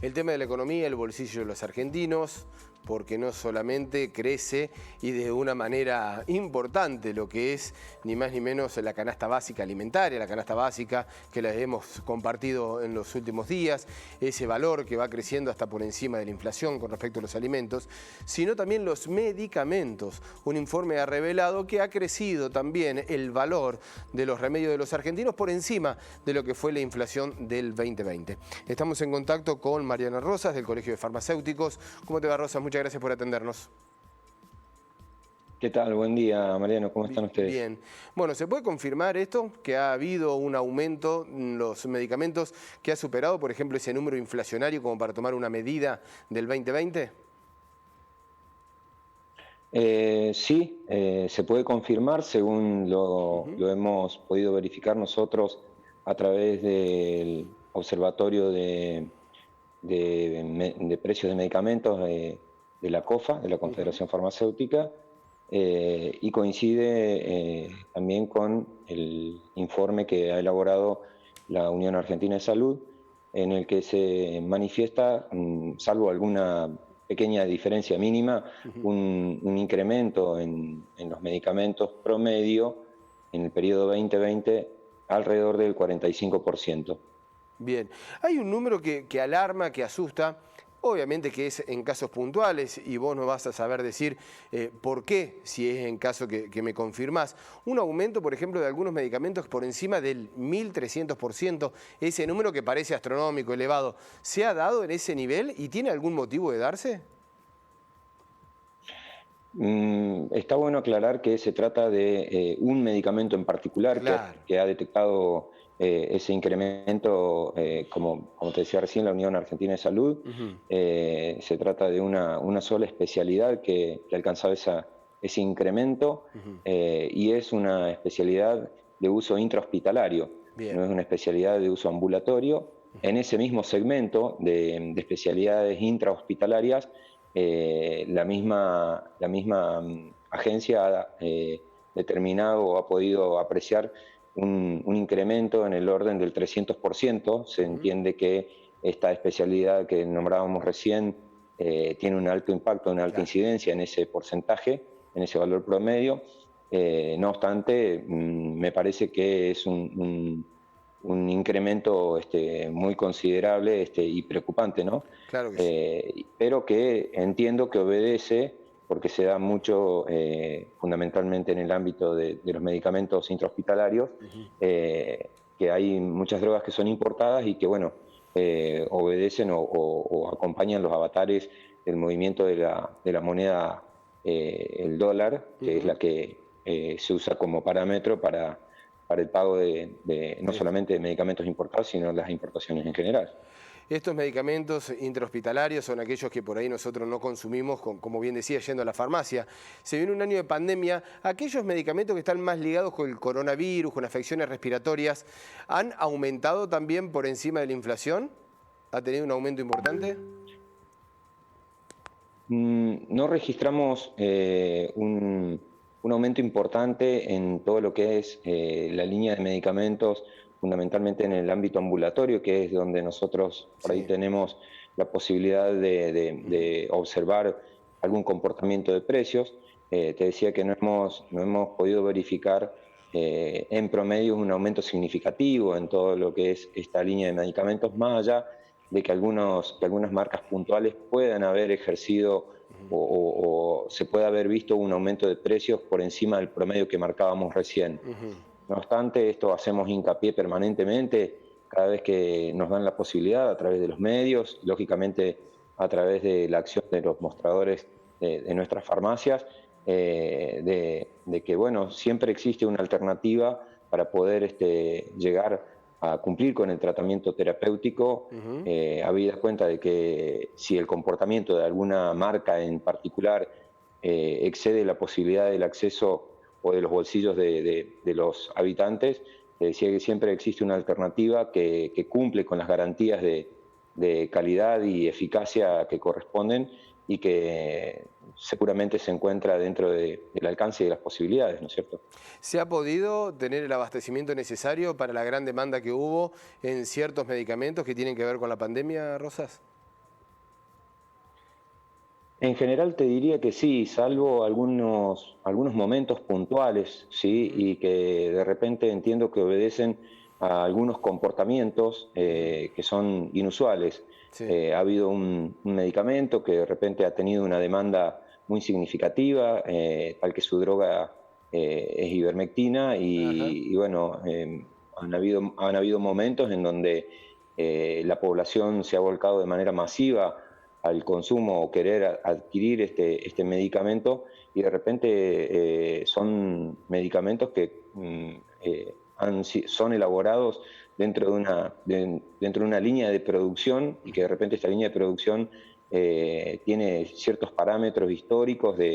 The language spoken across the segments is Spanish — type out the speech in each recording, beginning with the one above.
El tema de la economía, el bolsillo de los argentinos, porque no solamente crece y de una manera importante lo que es ni más ni menos la canasta básica alimentaria, la canasta básica que la hemos compartido en los últimos días, ese valor que va creciendo hasta por encima de la inflación con respecto a los alimentos, sino también los medicamentos. Un informe ha revelado que ha crecido también el valor de los remedios de los argentinos por encima de lo que fue la inflación del 2020. Estamos en contacto con Mariana Rosas del Colegio de Farmacéuticos. ¿Cómo te va, Rosas? Muchas gracias por atendernos. ¿Qué tal? Buen día, Mariano. ¿Cómo están ustedes? Bien. Bueno, ¿se puede confirmar esto? Que ha habido un aumento en los medicamentos que ha superado, por ejemplo, ese número inflacionario como para tomar una medida del 2020? Sí, se puede confirmar según lo hemos podido verificar nosotros a través del Observatorio de Precios de Medicamentos de la COFA, de la Confederación Farmacéutica, y coincide también con el informe que ha elaborado la Unión Argentina de Salud, en el que se manifiesta, salvo alguna pequeña diferencia mínima, un incremento en los medicamentos promedio en el periodo 2020 alrededor del 45%. Bien. Hay un número que alarma, que asusta. Obviamente que es en casos puntuales y vos no vas a saber decir por qué, si es en caso que me confirmás. Un aumento, por ejemplo, de algunos medicamentos por encima del 1.300%, ese número que parece astronómico, elevado, ¿se ha dado en ese nivel y tiene algún motivo de darse? Está bueno aclarar que se trata de un medicamento en particular Claro. que ha detectado ese incremento, como te decía recién, la Unión Argentina de Salud. Se trata de una sola especialidad que ha alcanzado ese incremento, y es una especialidad de uso intrahospitalario, Bien. no es una especialidad de uso ambulatorio. En ese mismo segmento de especialidades intrahospitalarias, la misma agencia ha determinado o ha podido apreciar un incremento en el orden del 300%. Se entiende que esta especialidad que nombrábamos recién tiene un alto impacto, una alta incidencia en ese porcentaje, en ese valor promedio. No obstante, me parece que es un incremento muy considerable y preocupante, ¿no? Claro que sí. Pero que entiendo que obedece, porque se da mucho fundamentalmente en el ámbito de los medicamentos intrahospitalarios, que hay muchas drogas que son importadas y que, bueno, obedecen o acompañan los avatares del movimiento de la moneda, el dólar, que es la que se usa como parámetro para el pago no solamente de medicamentos importados, sino las importaciones en general. Estos medicamentos intrahospitalarios son aquellos que por ahí nosotros no consumimos, como bien decía, yendo a la farmacia. Se viene un año de pandemia. Aquellos medicamentos que están más ligados con el coronavirus, con afecciones respiratorias, ¿han aumentado también por encima de la inflación? ¿Ha tenido un aumento importante? No registramos un aumento importante en todo lo que es la línea de medicamentos, fundamentalmente en el ámbito ambulatorio, que es donde nosotros por ahí tenemos la posibilidad de observar algún comportamiento de precios. Te decía que no hemos podido verificar en promedio un aumento significativo en todo lo que es esta línea de medicamentos, más allá de que algunas marcas puntuales puedan haber ejercido o se puede haber visto un aumento de precios por encima del promedio que marcábamos recién. No obstante, esto hacemos hincapié permanentemente cada vez que nos dan la posibilidad, a través de los medios, lógicamente a través de la acción de los mostradores de nuestras farmacias, de que, bueno, siempre existe una alternativa para poder llegar a cumplir con el tratamiento terapéutico, habida cuenta de que si el comportamiento de alguna marca en particular excede la posibilidad del acceso o de los bolsillos de los habitantes, decía que siempre existe una alternativa que cumple con las garantías de calidad y eficacia que corresponden y que seguramente se encuentra dentro del alcance de las posibilidades, ¿no es cierto? ¿Se ha podido tener el abastecimiento necesario para la gran demanda que hubo en ciertos medicamentos que tienen que ver con la pandemia, Rosas? En general te diría que sí, salvo algunos momentos puntuales, ¿sí? Ujú, Y que de repente entiendo que obedecen a algunos comportamientos ujú. que son inusuales. Sí, Ha habido un medicamento que de repente ha tenido una demanda muy significativa, tal que su droga es ivermectina ajá, y bueno, han habido momentos en donde la población se ha volcado de manera masiva al consumo o querer adquirir este medicamento y de repente son medicamentos que son elaborados dentro de una línea de producción y que de ujú, repente esta línea de producción tiene ciertos parámetros históricos claro,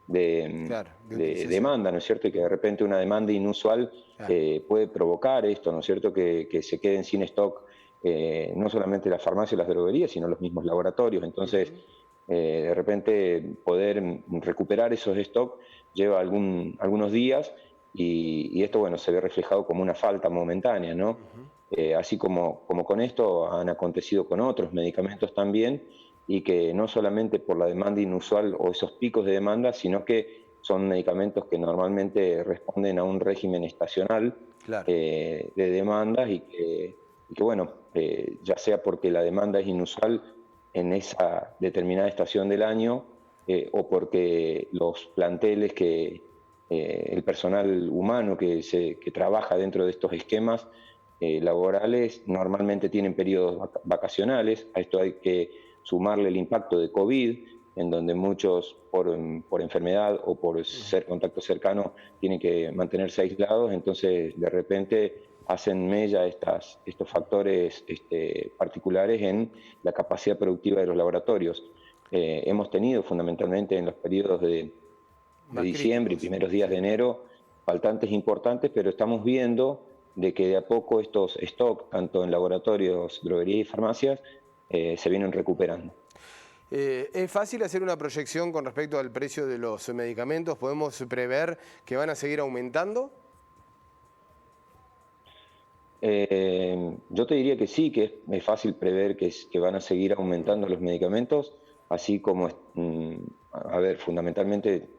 de de utilización. demanda, ¿no es cierto? Y que de repente una demanda inusual Claro. puede provocar esto, ¿no es cierto? Que se queden sin stock no solamente las farmacias y las droguerías, sino los mismos laboratorios. Entonces, Ujú, de repente poder recuperar esos stocks lleva algunos días y esto, bueno, se ve reflejado como una falta momentánea, ¿no? ujú. Así como con esto han acontecido con otros medicamentos también y que no solamente por la demanda inusual o esos picos de demanda, sino que son medicamentos que normalmente responden a un régimen estacional Claro. de demandas y que bueno, ya sea porque la demanda es inusual en esa determinada estación del año o porque los planteles el personal humano que trabaja dentro de estos esquemas laborales normalmente tienen periodos vacacionales. A esto hay que sumarle el impacto de COVID, en donde muchos por enfermedad o por Ujú. ser contacto cercano tienen que mantenerse aislados, entonces de repente hacen mella estos factores particulares en la capacidad productiva de los laboratorios. Hemos tenido fundamentalmente en los periodos de Más diciembre y críticos, primeros días sí. de enero faltantes importantes, pero estamos viendo de que de a poco estos stocks, tanto en laboratorios, droguerías y farmacias, se vienen recuperando. ¿Es fácil hacer una proyección con respecto al precio de los medicamentos? ¿Podemos prever que van a seguir aumentando? Yo te diría que sí, que es fácil prever que van a seguir aumentando los medicamentos, así como, a ver, fundamentalmente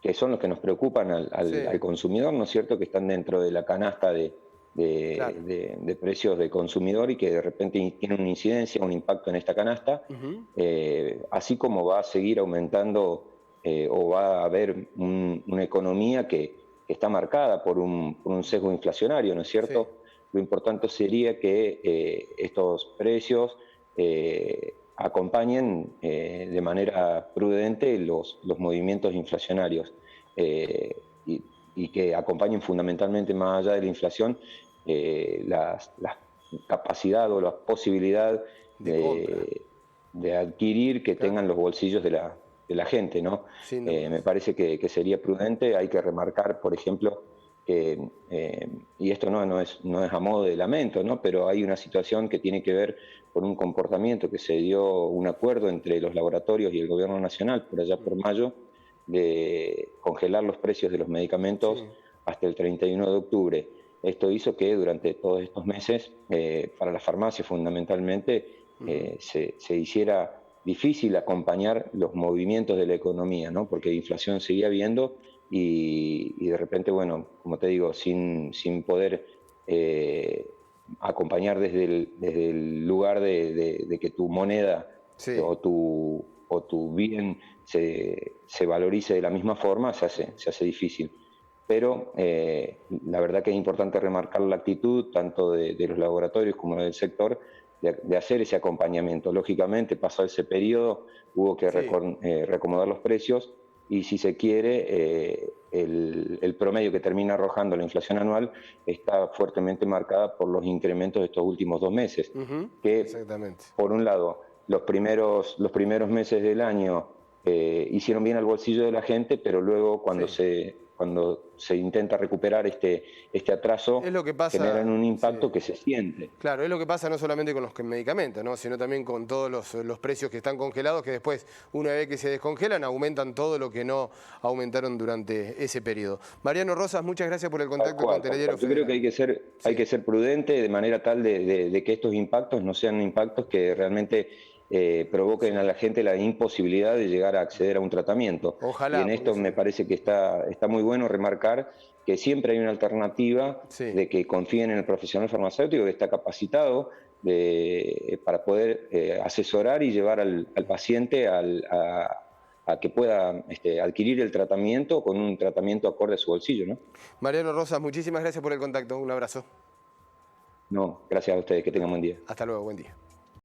que son los que nos preocupan al Sí, consumidor, ¿no es cierto?, que están dentro de la canasta claro. de precios de consumidor y que de repente tienen una incidencia, un impacto en esta canasta, Ujú, así como va a seguir aumentando o va a haber una economía que está marcada por un sesgo inflacionario, ¿no es sí. cierto? Lo importante sería que estos precios acompañen de manera prudente los movimientos inflacionarios y que acompañen fundamentalmente más allá de la inflación la capacidad o la posibilidad De compra, de adquirir que claro, tengan los bolsillos de la gente, ¿no? sin Me dudas. parece que sería prudente. Hay que remarcar, por ejemplo, que, y esto no es a modo de lamento, ¿no? Pero hay una situación que tiene que ver con un comportamiento que se dio un acuerdo entre los laboratorios y el gobierno nacional por allá por mayo de congelar los precios de los medicamentos Sí. hasta el 31 de octubre. Esto hizo que durante todos estos meses, para las farmacias fundamentalmente, Ujú. se hiciera difícil acompañar los movimientos de la economía, ¿no? Porque inflación seguía habiendo y de repente, bueno, como te digo, sin poder acompañar desde el lugar de que tu moneda Sí. o tu bien se valorice de la misma forma, se hace difícil. Pero la verdad que es importante remarcar la actitud tanto de los laboratorios como del sector de hacer ese acompañamiento. Lógicamente, pasado ese periodo, hubo que Sí. recomodar los precios y si se quiere, el promedio que termina arrojando la inflación anual está fuertemente marcada por los incrementos de estos últimos 2 meses, Ujú, que exactamente. por un lado, los primeros meses del año hicieron bien al bolsillo de la gente, pero luego cuando Sí. se intenta recuperar este Es atraso, lo que pasa, generan un sí. impacto que se siente. Claro, es lo que pasa no solamente con los medicamentos, ¿no? Sino también con todos los precios que están congelados, que después, una vez que se descongelan, aumentan todo lo que no aumentaron durante ese periodo. Mariano Rosas, muchas gracias por el Tal contacto con cual, tal Telediario cual. Yo creo que Federal. hay Sí, que ser prudente de manera tal de que estos impactos no sean impactos que realmente provoquen a la gente la imposibilidad de llegar a acceder a un tratamiento. Ojalá. Y en esto me parece que está muy bueno remarcar que siempre hay una alternativa de que confíen en el profesional farmacéutico que está capacitado para poder asesorar y llevar al paciente a que pueda adquirir el tratamiento con un tratamiento acorde a su bolsillo, ¿no? Mariano Rosas, muchísimas gracias por el contacto. Un abrazo. No, gracias a ustedes. Que tengan buen día. Hasta luego, buen día.